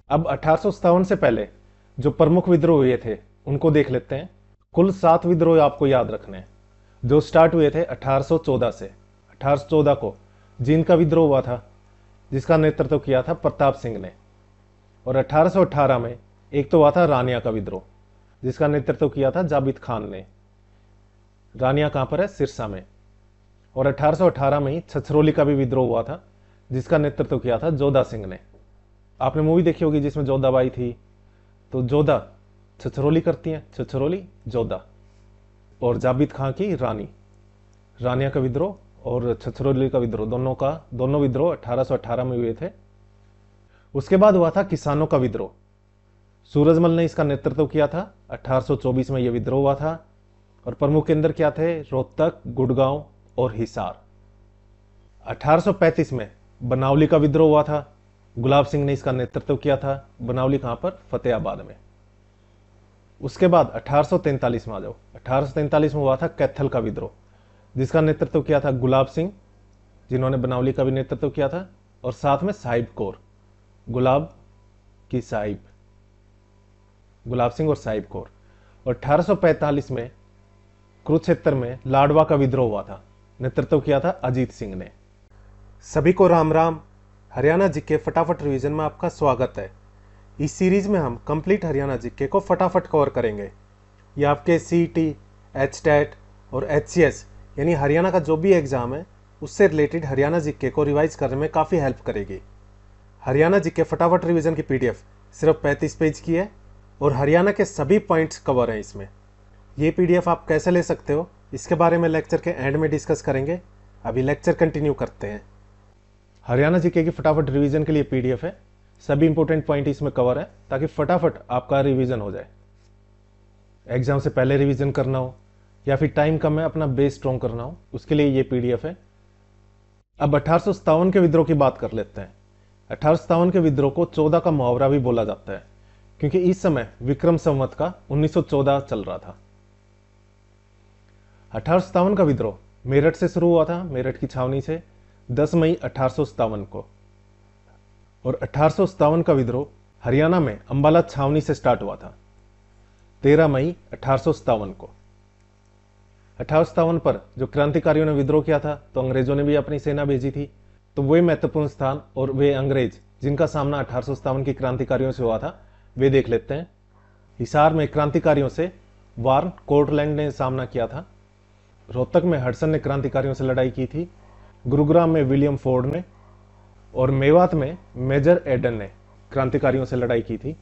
अब 1857 से पहले जो प्रमुख विद्रोह हुए थे उनको देख लेते हैं। कुल 7 विद्रोह आपको याद रखने हैं जो स्टार्ट हुए थे 1814 से। 1814 को जींद का विद्रोह हुआ था जिसका नेतृत्व किया था प्रताप सिंह ने। और 1818 में एक तो हुआ था रानिया का विद्रोह जिसका नेतृत्व किया था जाबित खान ने। रानिया कहां पर है? सिरसा में। और 1818 में ही छछरौली का भी विद्रोह हुआ था जिसका नेतृत्व किया था जोधा सिंह ने। आपने मूवी देखी होगी जिसमें जोधाबाई थी, तो जोधा छछरौली करती हैं, छछरौली जोधा। और जाबित खां की रानी। रानिया का विद्रोह और छछरौली का विद्रोह दोनों विद्रोह 1818 में हुए थे। उसके बाद हुआ था किसानों का विद्रोह। सूरजमल ने इसका नेतृत्व किया था। 1824 में यह विद्रोह हुआ था और प्रमुख केंद्र क्या थे? रोहतक, गुड़गांव और हिसार। 1835 में बनावली का विद्रोह हुआ था। गुलाब सिंह ने इसका नेतृत्व किया था। बनावली कहां पर? फतेहाबाद में। उसके बाद 1843 में आ जाओ। 1843 में हुआ था कैथल का विद्रोह जिसका नेतृत्व किया था गुलाब सिंह, जिन्होंने बनावली का भी नेतृत्व किया था। और साथ में साहिब कौर, गुलाब की साहिब, गुलाब सिंह और साहिब कौर। और 1845 में कुरुक्षेत्र में लाडवा का विद्रोह हुआ था, नेतृत्व किया था अजीत सिंह ने। सभी को राम राम। हरियाणा जीके फटाफट रिवीजन में आपका स्वागत है। इस सीरीज में हम कंप्लीट हरियाणा जीके को फटाफट कवर करेंगे। ये आपके सीईटी, एचटेट और एचसीएस यानी हरियाणा का जो भी एग्जाम है उससे रिलेटेड हरियाणा जीके को रिवाइज करने में काफ़ी हेल्प करेगी। हरियाणा जीके फटाफट रिवीजन की पीडीएफ सिर्फ 35 पेज की है और हरियाणा के सभी पॉइंट्स कवर हैं इसमें। ये पीडीएफ आप कैसे ले सकते हो इसके बारे में लेक्चर के एंड में डिस्कस करेंगे। अभी लेक्चर कंटिन्यू करते हैं। हरियाणा जीके की फटाफट रिवीजन के लिए पीडीएफ है, सभी इंपॉर्टेंट पॉइंट इसमें कवर है ताकि फटाफट आपका रिवीजन हो जाए। एग्जाम से पहले रिवीजन करना हो या फिर टाइम कम है अपना बेस स्ट्रॉन्ग करना हो, उसके लिए ये पीडीएफ है। अब 1857 के विद्रोह की बात कर लेते हैं। 1857 के विद्रोह को 14 का मुहावरा भी बोला जाता है क्योंकि इस समय विक्रम संवत का 1914 चल रहा था। 1857 का विद्रोह मेरठ से शुरू हुआ था, मेरठ की छावनी से 10 मई 1857 को। और 1857 का विद्रोह हरियाणा में अंबाला छावनी से स्टार्ट हुआ था 13 मई 1857 को। 1857 पर जो क्रांतिकारियों ने विद्रोह किया था तो अंग्रेजों ने भी अपनी सेना भेजी थी, तो वे महत्वपूर्ण स्थान और वे अंग्रेज जिनका सामना 1857 की क्रांतिकारियों से हुआ था वे देख लेते हैं। हिसार में क्रांतिकारियों से वार्न कोर्टलैंड ने सामना किया था। रोहतक में हडसन ने क्रांतिकारियों से लड़ाई की थी। गुरुग्राम में विलियम फोर्ड ने और मेवात में मेजर एडन ने क्रांतिकारियों से लड़ाई की थी।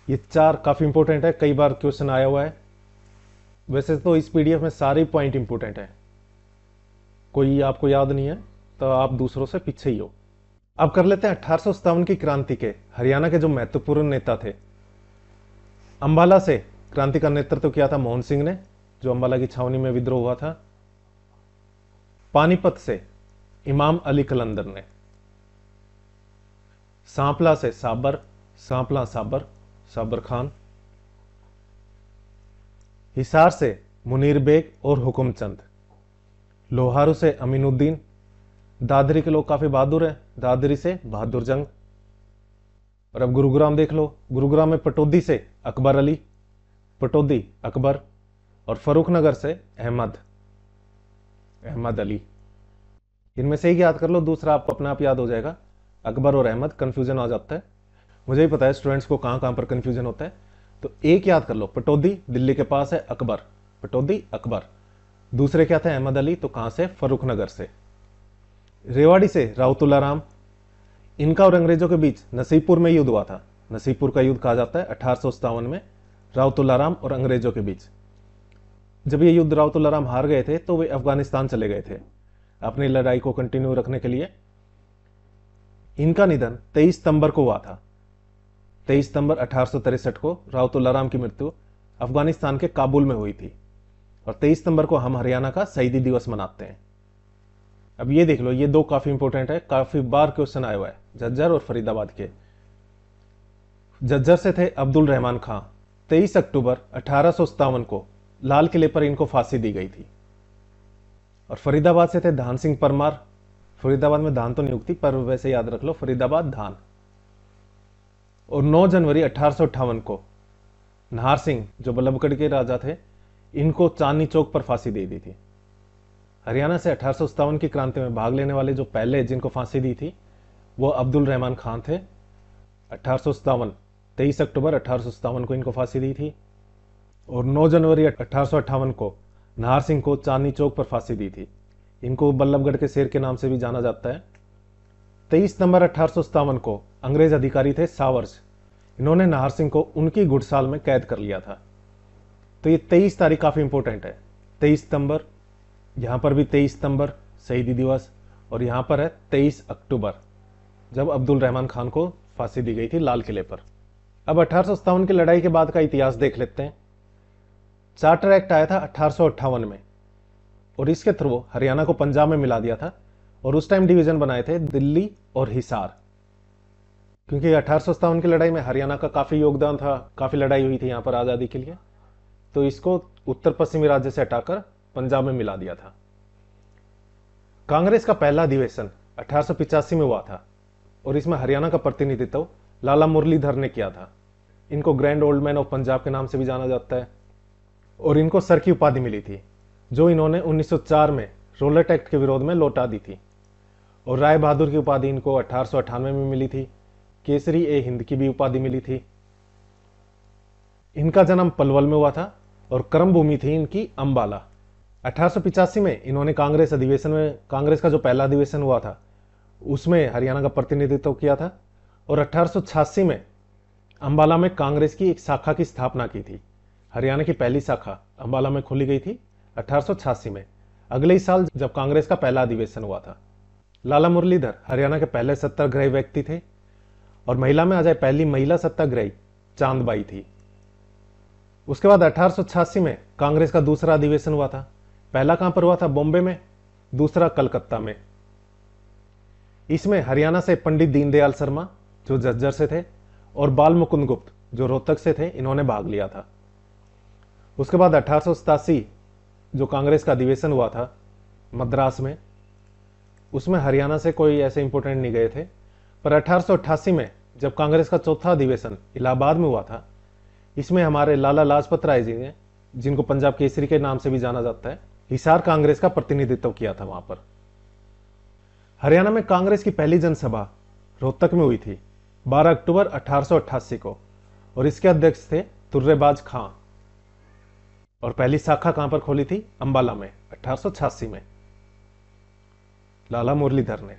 ये 4 काफी इंपॉर्टेंट है, कई बार क्वेश्चन आया हुआ है। वैसे तो इस पीडीएफ में सारे पॉइंट इंपॉर्टेंट है, कोई आपको याद नहीं है तो आप दूसरों से पीछे ही हो। अब कर लेते हैं 1857 की क्रांति के हरियाणा के जो महत्वपूर्ण नेता थे। अंबाला से क्रांति का नेतृत्व किया था मोहन सिंह ने, जो अंबाला की छावनी में विद्रोह हुआ था। पानीपत से इमाम अली कलंदर ने। सांपला से साबर, सांपला साबर, साबर खान। हिसार से मुनीर बेग और हुकुमचंद। लोहारू से अमीनुद्दीन। दादरी के लोग काफी बहादुर हैं, दादरी से बहादुर जंग। और अब गुरुग्राम देख लो, गुरुग्राम में पटौदी से अकबर अली, पटौदी अकबर। और फरूखनगर से अहमद, अहमद अली। इनमें से एक याद कर लो, दूसरा आपको अपने आप याद हो जाएगा। अकबर और अहमद कंफ्यूजन आ जाता है, मुझे भी पता है स्टूडेंट्स को कहां कहां पर कंफ्यूजन होता है। तो एक याद कर लो, पटौदी दिल्ली के पास है, अकबर, पटौदी अकबर। दूसरे क्या थे? अहमद अली, तो कहां से? फरूखनगर से। रेवाड़ी से राउतुल्ला राम। इनका और अंग्रेजों के बीच नसीबपुर में युद्ध हुआ था, नसीबपुर का युद्ध कहा जाता है 1857 में, राउतुल्ला राम और अंग्रेजों के बीच। जब ये युद्ध राउतुल्ला राम हार गए थे तो वे अफगानिस्तान चले गए थे अपनी लड़ाई को कंटिन्यू रखने के लिए। इनका निधन 23 सितंबर को हुआ था। 23 सितंबर 1863 को राउतुल्ला राम की मृत्यु अफगानिस्तान के काबुल में हुई थी और 23 सितंबर को हम हरियाणा का शहीदी दिवस मनाते हैं। अब ये देख लो, ये 2 काफी इंपॉर्टेंट है, काफी बार क्वेश्चन आया हुआ है, झज्जर और फरीदाबाद के। झज्जर से थे अब्दुल रहमान खां। 23 अक्टूबर 1857 को लाल किले पर इनको फांसी दी गई थी। और फरीदाबाद से थे धान सिंह परमार। फरीदाबाद में धान तो नहीं उगती पर वैसे याद रख लो, फरीदाबाद धान। और 9 जनवरी 1858 को नाहर सिंह जो बल्लभगढ़ के राजा थे, इनको चांदनी चौक पर फांसी दे दी थी। हरियाणा से 1857 की क्रांति में भाग लेने वाले जो पहले जिनको फांसी दी थी वो अब्दुल रहमान खान थे। 1857 23 अक्टूबर 1857 को इनको फांसी दी थी और 9 जनवरी 1858 को नाहर सिंह को चांदनी चौक पर फांसी दी थी। इनको बल्लभगढ़ के शेर के नाम से भी जाना जाता है। 23 नवंबर 1857 को अंग्रेज अधिकारी थे सावर्स, इन्होंने नाहर सिंह को उनकी घुड़साल में कैद कर लिया था। तो ये 23 तारीख काफी इंपॉर्टेंट है। 23 सितंबर, यहां पर भी 23 सितंबर शहीदी दिवस, और यहां पर है 23 अक्टूबर जब अब्दुल रहमान खान को फांसी दी गई थी लाल किले पर। अब 1857 की लड़ाई के बाद का इतिहास देख लेते हैं। चार्टर एक्ट आया था 1858 में और इसके थ्रू हरियाणा को पंजाब में मिला दिया था और उस टाइम डिवीजन बनाए थे दिल्ली और हिसार, क्योंकि 1857 की लड़ाई में हरियाणा का काफी योगदान था, काफी लड़ाई हुई थी यहां पर आजादी के लिए, तो इसको उत्तर पश्चिमी राज्य से हटाकर पंजाब में मिला दिया था। कांग्रेस का पहला अधिवेशन 1885 में हुआ था और इसमें हरियाणा का प्रतिनिधित्व लाला मुरलीधर ने किया था। इनको grand old man of Punjab के नाम से भी जाना जाता है और इनको सर की उपाधि मिली थी जो इन्होंने 1904 में रोलेट एक्ट के विरोध में लौटा दी थी। और राय बहादुर की उपाधि इनको 1898 में मिली थी। केसरी ए हिंद की भी उपाधि मिली थी। इनका जन्म पलवल में हुआ था और कर्म भूमि थी इनकी अंबाला। 1885 में इन्होंने कांग्रेस अधिवेशन में, कांग्रेस का जो पहला अधिवेशन हुआ था उसमें हरियाणा का प्रतिनिधित्व किया था और 1886 में अंबाला में कांग्रेस की एक शाखा की स्थापना की थी। हरियाणा की पहली शाखा अंबाला में खोली गई थी 1886 में, अगले ही साल जब कांग्रेस का पहला अधिवेशन हुआ था। लाला मुरलीधर हरियाणा के पहले सत्याग्रही व्यक्ति थे और महिला में आ जाए पहली महिला सत्याग्रही चांदबाई थी। उसके बाद 1886 में कांग्रेस का दूसरा अधिवेशन हुआ था। पहला कहां पर हुआ था? बॉम्बे में, दूसरा कलकत्ता में। इसमें हरियाणा से पंडित दीनदयाल शर्मा जो झज्जर से थे और बाल मुकुंद गुप्त जो रोहतक से थे, इन्होंने भाग लिया था। उसके बाद 1887 जो कांग्रेस का अधिवेशन हुआ था मद्रास में, उसमें हरियाणा से कोई ऐसे इंपोर्टेंट नहीं गए थे। पर 1888 में जब कांग्रेस का चौथा अधिवेशन इलाहाबाद में हुआ था, इसमें हमारे लाला लाजपत राय जी ने, जिनको पंजाब केसरी के नाम से भी जाना जाता है, हिसार कांग्रेस का प्रतिनिधित्व किया था वहां पर। हरियाणा में कांग्रेस की पहली जनसभा रोहतक में हुई थी 12 अक्टूबर 1888 को और इसके अध्यक्ष थे तुर्रेबाज खां। और पहली शाखा कहां पर खोली थी? अंबाला में 1886 में, लाला मुरलीधर ने।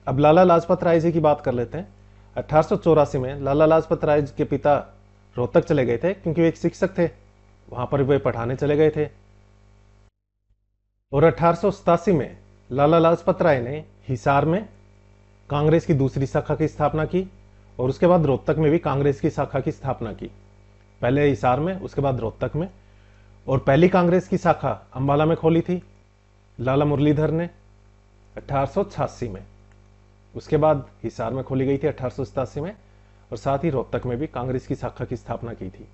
अब लाला लाजपत राय जी की बात कर लेते हैं। 1884 में लाला लाजपत राय के पिता रोहतक चले गए थे क्योंकि वे एक शिक्षक थे, वहां पर वे पढ़ाने चले गए थे। और 1887 में लाला लाजपत राय ने हिसार में कांग्रेस की दूसरी शाखा की स्थापना की और उसके बाद रोहतक में भी कांग्रेस की शाखा की स्थापना की। पहले हिसार में, उसके बाद रोहतक में। और पहली कांग्रेस की शाखा अंबाला में खोली थी लाला मुरलीधर ने 1886 में। उसके बाद हिसार में खोली गई थी 1887 में और साथ ही रोहतक में भी कांग्रेस की शाखा की स्थापना की थी।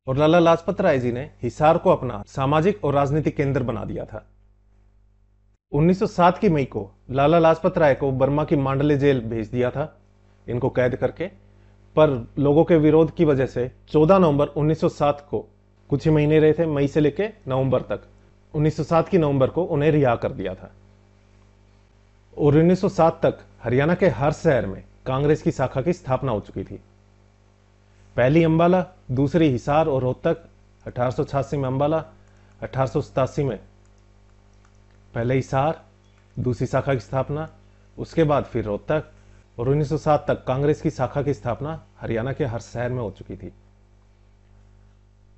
और लाला लाजपत राय जी ने हिसार को अपना सामाजिक और राजनीतिक केंद्र बना दिया था। 1907 की मई को लाला लाजपत राय को बर्मा की मांडले जेल भेज दिया था इनको कैद करके, पर लोगों के विरोध की वजह से 14 नवंबर 1907 को, कुछ ही महीने रहे थे मई से लेकर नवंबर तक, 1907 की नवंबर को उन्हें रिहा कर दिया था। और 1907 तक हरियाणा के हर शहर में कांग्रेस की शाखा की स्थापना हो चुकी थी। पहली अंबाला, दूसरी हिसार और रोहतक। 1886 में अंबाला, 1887 में पहले हिसार, दूसरी शाखा की स्थापना, उसके बाद फिर रोहतक और 1907 तक कांग्रेस की शाखा की स्थापना हरियाणा के हर शहर में हो चुकी थी।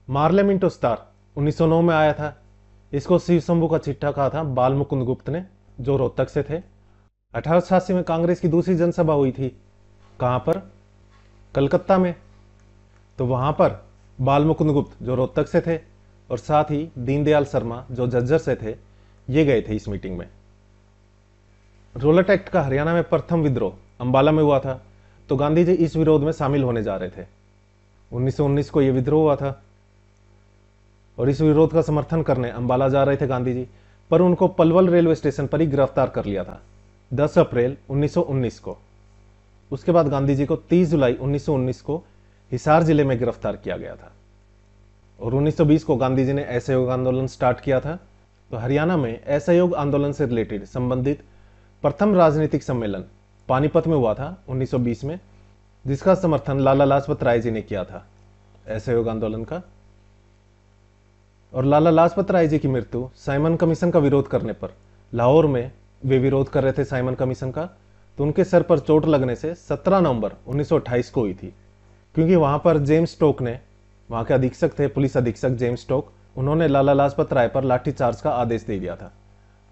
मार्ले मिंटो स्टार 1909 में आया था। इसको शिव शंभू का चिट्ठा कहा था बाल मुकुंद गुप्त ने, जो रोहतक से थे। 1886 में कांग्रेस की दूसरी जनसभा हुई थी। कहां पर? कलकत्ता में। तो वहां पर बाल मुकुंद गुप्त जो रोहतक से थे और साथ ही दीनदयाल शर्मा जो झज्जर से थे, ये गए थे इस मीटिंग में। रोलेट एक्ट का हरियाणा में प्रथम विद्रोह अंबाला में हुआ था, तो गांधी जी इस विरोध में शामिल होने जा रहे थे। 1919 को यह विद्रोह हुआ था और इस विरोध का समर्थन करने अंबाला जा रहे थे गांधी जी, पर उनको पलवल रेलवे स्टेशन पर ही गिरफ्तार कर लिया था 10 अप्रैल 1919 को। उसके बाद गांधी जी को 30 जुलाई 1919 को हिसार जिले में गिरफ्तार किया गया था और 1920 को गांधी जी ने असहयोग आंदोलन स्टार्ट किया था। तो हरियाणा में असहयोग आंदोलन से रिलेटेड संबंधित प्रथम राजनीतिक सम्मेलन पानीपत में हुआ था 1920 में, जिसका समर्थन लाला लाजपत राय जी ने किया था असहयोग आंदोलन का। और लाला लाजपत राय जी की मृत्यु साइमन कमीशन का विरोध करने पर, लाहौर में वे विरोध कर रहे थे साइमन कमीशन का, तो उनके सर पर चोट लगने से 17 नवंबर 1928 को हुई थी। क्योंकि वहां पर जेम्स स्टोक ने, वहां के अधीक्षक थे, पुलिस अधीक्षक जेम्स स्टोक, उन्होंने लाला लाजपत राय पर लाठीचार्ज का आदेश दे दिया था।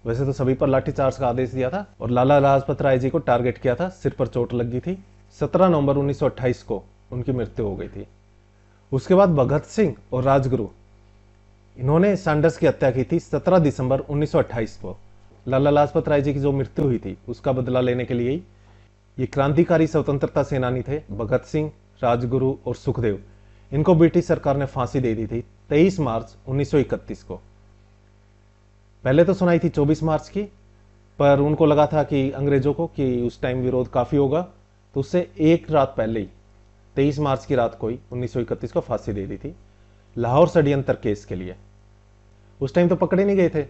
वैसे तो सभी पर लाठीचार्ज का आदेश दिया था और लाला लाजपत राय जी को टारगेट किया था, सिर पर चोट लग गई थी। 17 नवंबर 1928 को उनकी मृत्यु हो गई थी। उसके बाद भगत सिंह और राजगुरु, इन्होंने सैंडर्स की हत्या की थी 17 दिसंबर 1928 को। लाला लाजपत राय जी की जो मृत्यु हुई थी उसका बदला लेने के लिए ही ये क्रांतिकारी स्वतंत्रता सेनानी थे भगत सिंह, राजगुरु और सुखदेव, इनको ब्रिटिश सरकार ने फांसी दे दी थी 23 मार्च 1931 को। पहले तो सुनाई थी 24 मार्च की, पर उनको लगा था कि अंग्रेजों को कि उस टाइम विरोध काफी होगा, तो उससे एक रात पहले ही 23 मार्च की रात को ही 1931 को फांसी दे दी थी लाहौर षड्यंत्र केस के लिए। उस टाइम तो पकड़े नहीं गए थे,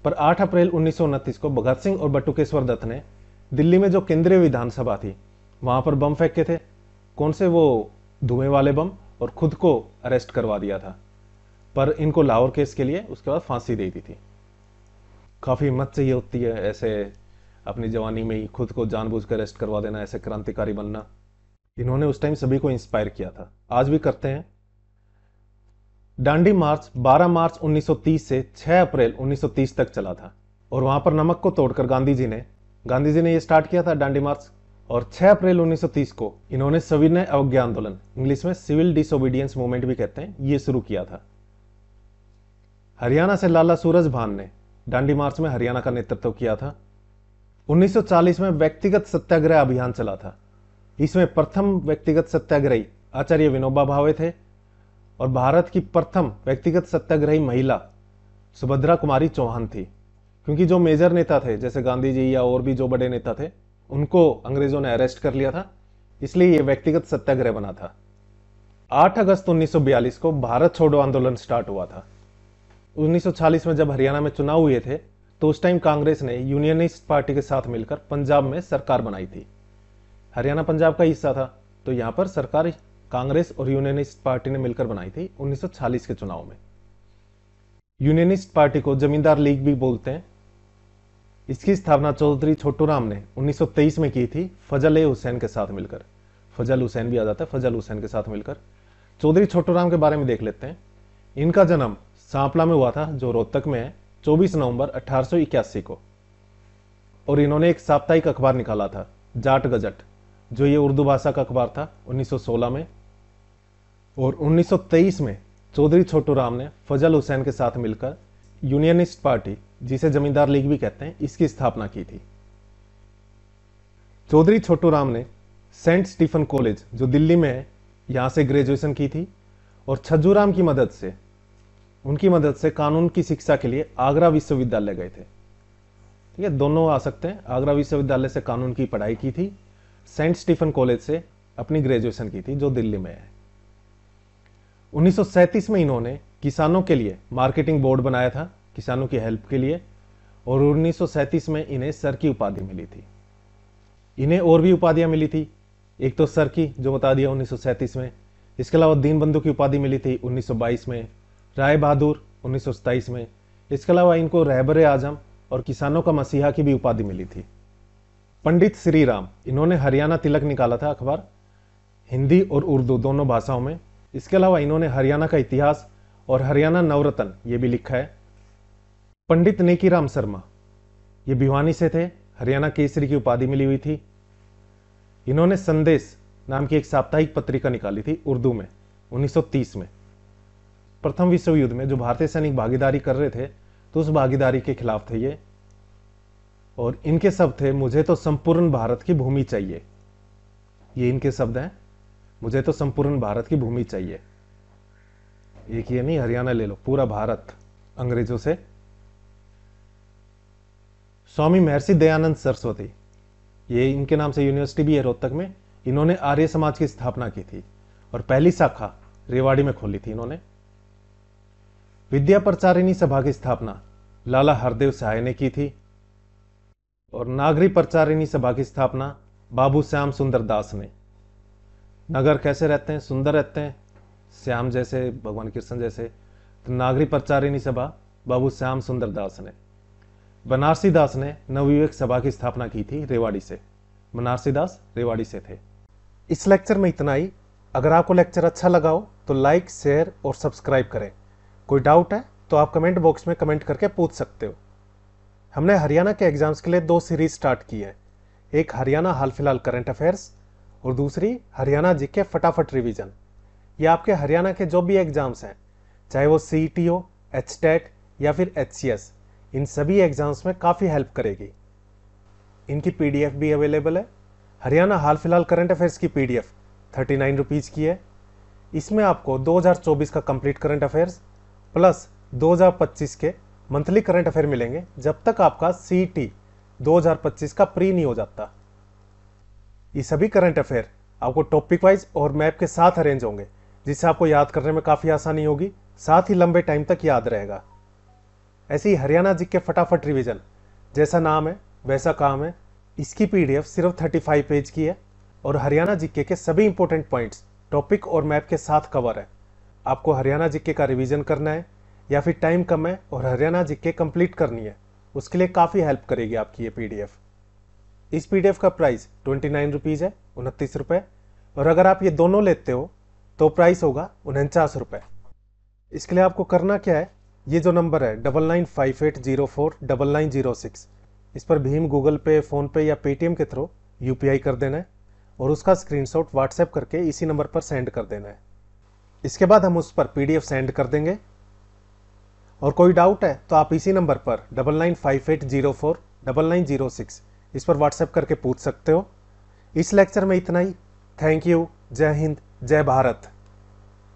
पर 8 अप्रैल 1929 को भगत सिंह और बटुकेश्वर दत्त ने दिल्ली में जो केंद्रीय विधानसभा थी वहां पर बम फेंके थे। कौन से? वो धुएं वाले बम, और खुद को अरेस्ट करवा दिया था। पर इनको लाहौर केस के लिए उसके बाद फांसी दे दी थी। काफी हिम्मत चाहिए होती है ऐसे अपनी जवानी में ही खुद को जानबूझकर अरेस्ट करवा देना, ऐसे क्रांतिकारी बनना। इन्होंने उस टाइम सभी को इंस्पायर किया था, आज भी करते हैं। दांडी मार्च 12 मार्च 1930 से 6 अप्रैल 1930 तक चला था और वहां पर नमक को तोड़कर गांधी जी ने ये स्टार्ट किया था दांडी मार्च। और 6 अप्रैल 1930 को इन्होंने सविनय अवज्ञा आंदोलन, इंग्लिश में सिविल डिसोबीडियंस मूवमेंट भी कहते हैं, ये शुरू किया था। हरियाणा से लाला सूरजभान ने दांडी मार्च में हरियाणा का नेतृत्व किया था। 1940 में व्यक्तिगत सत्याग्रह अभियान चला था। इसमें प्रथम व्यक्तिगत सत्याग्रही आचार्य विनोबा भावे थे और भारत की प्रथम व्यक्तिगत सत्याग्रही महिला सुभद्रा कुमारी चौहान थी। क्योंकि जो मेजर नेता थे जैसे गांधी जी या और भी जो बड़े नेता थे उनको अंग्रेजों ने अरेस्ट कर लिया था, इसलिए यह व्यक्तिगत सत्याग्रह बना था। 8 अगस्त 1942 को भारत छोड़ो आंदोलन स्टार्ट हुआ था। 1940 में जब हरियाणा में चुनाव हुए थे तो उस टाइम कांग्रेस ने यूनियनिस्ट पार्टी के साथ मिलकर पंजाब में सरकार बनाई थी। हरियाणा पंजाब का हिस्सा था, तो यहां पर सरकार कांग्रेस और यूनियनिस्ट पार्टी ने मिलकर बनाई थी 1940 के चुनाव में। यूनियनिस्ट पार्टी को जमींदार लीग भी बोलते हैं। इसकी स्थापना चौधरी छोटूराम ने 1923 में की थी फजल ए हुसैन के साथ मिलकर। फजल हुसैन भी आ जाता है, फजल हुसैन के साथ मिलकर। चौधरी छोटूराम के बारे में देख लेते हैं। इनका जन्म सांपला में हुआ था जो रोहतक में है 24 नवंबर 1881 को। और इन्होंने एक साप्ताहिक अखबार निकाला था जाट गजट, जो ये उर्दू भाषा का अखबार था 1916 में। और 1923 में चौधरी छोटूराम ने फजल हुसैन के साथ मिलकर यूनियनिस्ट पार्टी, जिसे जमींदार लीग भी कहते हैं, इसकी स्थापना की थी। चौधरी छोटूराम ने सेंट स्टीफन कॉलेज जो दिल्ली में है यहां से ग्रेजुएशन की थी और छज्जूराम की मदद से, उनकी मदद से कानून की शिक्षा के लिए आगरा विश्वविद्यालय गए थे। ठीक है, दोनों आ सकते हैं। आगरा विश्वविद्यालय से कानून की पढ़ाई की थी, सेंट स्टीफन कॉलेज से अपनी ग्रेजुएशन की थी जो दिल्ली में है। 1937 में इन्होंने किसानों के लिए मार्केटिंग बोर्ड बनाया था, किसानों की हेल्प के लिए, और 1937 में इन्हें सर की उपाधि मिली थी। इन्हें और भी उपाधियां मिली थी, एक तो सर की जो बता दिया 1937 में, इसके अलावा दीनबंधु की उपाधि मिली थी 1922 में, राय बहादुर 1927 में, इसके अलावा इनको रहबर आजम और किसानों का मसीहा की भी उपाधि मिली थी। पंडित श्री राम, इन्होंने हरियाणा तिलक निकाला था अखबार, हिंदी और उर्दू दोनों भाषाओं में। इसके अलावा इन्होंने हरियाणा का इतिहास और हरियाणा नवरत्न ये भी लिखा है। पंडित नेकीराम शर्मा, ये भिवानी से थे, हरियाणा केसरी की उपाधि मिली हुई थी। इन्होंने संदेश नाम की एक साप्ताहिक पत्रिका निकाली थी उर्दू में 1930 में। प्रथम विश्व युद्ध में जो भारतीय सैनिक भागीदारी कर रहे थे तो उस भागीदारी के खिलाफ थे ये। और इनके शब्द थे, मुझे तो संपूर्ण भारत की भूमि चाहिए। ये इनके शब्द हैं, मुझे तो संपूर्ण भारत की भूमि चाहिए। एक ये नहीं, हरियाणा ले लो, पूरा भारत अंग्रेजों से। स्वामी महर्षि दयानंद सरस्वती, ये इनके नाम से यूनिवर्सिटी भी है रोहतक में, इन्होंने आर्य समाज की स्थापना की थी और पहली शाखा रेवाड़ी में खोली थी इन्होंने। विद्या प्रचारिणी सभा की स्थापना लाला हरदेव सहाय ने की थी और नागरी प्रचारिणी सभा की स्थापना बाबू श्याम सुंदर दास ने। नगर कैसे रहते हैं? सुंदर रहते हैं, श्याम जैसे, भगवान कृष्ण जैसे। तो नागरी प्रचारिणी सभा बाबू श्याम सुंदर दास ने। बनारसी दास ने नवयुवक सभा की स्थापना की थी रेवाड़ी से। बनारसी दास रेवाड़ी से थे। इस लेक्चर में इतना ही। अगर आपको लेक्चर अच्छा लगा हो तो लाइक, शेयर और सब्सक्राइब करें। कोई डाउट है तो आप कमेंट बॉक्स में कमेंट करके पूछ सकते हो। हमने हरियाणा के एग्जाम्स के लिए 2 सीरीज स्टार्ट की है। एक हरियाणा हाल फिलहाल करंट अफेयर्स और दूसरी हरियाणा जीके फटाफट रिवीजन। ये आपके हरियाणा के जो भी एग्जाम्स हैं, चाहे वो सीईटी हो, एचटेट या फिर एचसीएस, इन सभी एग्जाम्स में काफ़ी हेल्प करेगी। इनकी पीडीएफ भी अवेलेबल है। हरियाणा हाल फिलहाल करंट अफेयर्स की पीडीएफ 39 रुपीज़ की है। इसमें आपको 2024 का कंप्लीट करंट अफेयर्स प्लस 2025 के मंथली करंट अफेयर मिलेंगे, जब तक आपका सीईटी 2025 का प्री नहीं हो जाता। ये सभी करंट अफेयर आपको टॉपिक वाइज और मैप के साथ अरेंज होंगे, जिससे आपको याद करने में काफ़ी आसानी होगी, साथ ही लंबे टाइम तक याद रहेगा। ऐसे ही हरियाणा जीके फटाफट रिवीजन, जैसा नाम है वैसा काम है। इसकी पीडीएफ सिर्फ 35 पेज की है और हरियाणा जीके के सभी इंपॉर्टेंट पॉइंट्स टॉपिक और मैप के साथ कवर है। आपको हरियाणा जीके का रिवीजन करना है या फिर टाइम कम है और हरियाणा जीके कंप्लीट करनी है, उसके लिए काफ़ी हेल्प करेगी आपकी ये पीडीएफ। इस पीडीएफ का प्राइस 29 रुपीज़ है, 29 रुपये। और अगर आप ये दोनों लेते हो तो प्राइस होगा 49 रुपये। इसके लिए आपको करना क्या है, ये जो नंबर है 9958049906, इस पर भीम, गूगल पे, फ़ोन पे या पेटीएम के थ्रू यूपीआई कर देना है और उसका स्क्रीनशॉट व्हाट्सएप करके इसी नंबर पर सेंड कर देना है। इसके बाद हम उस पर पीडीएफ सेंड कर देंगे। और कोई डाउट है तो आप इसी नंबर पर 9958049906 इस पर व्हाट्सएप करके पूछ सकते हो। इस लेक्चर में इतना ही। Thank you. जय हिंद, जय भारत।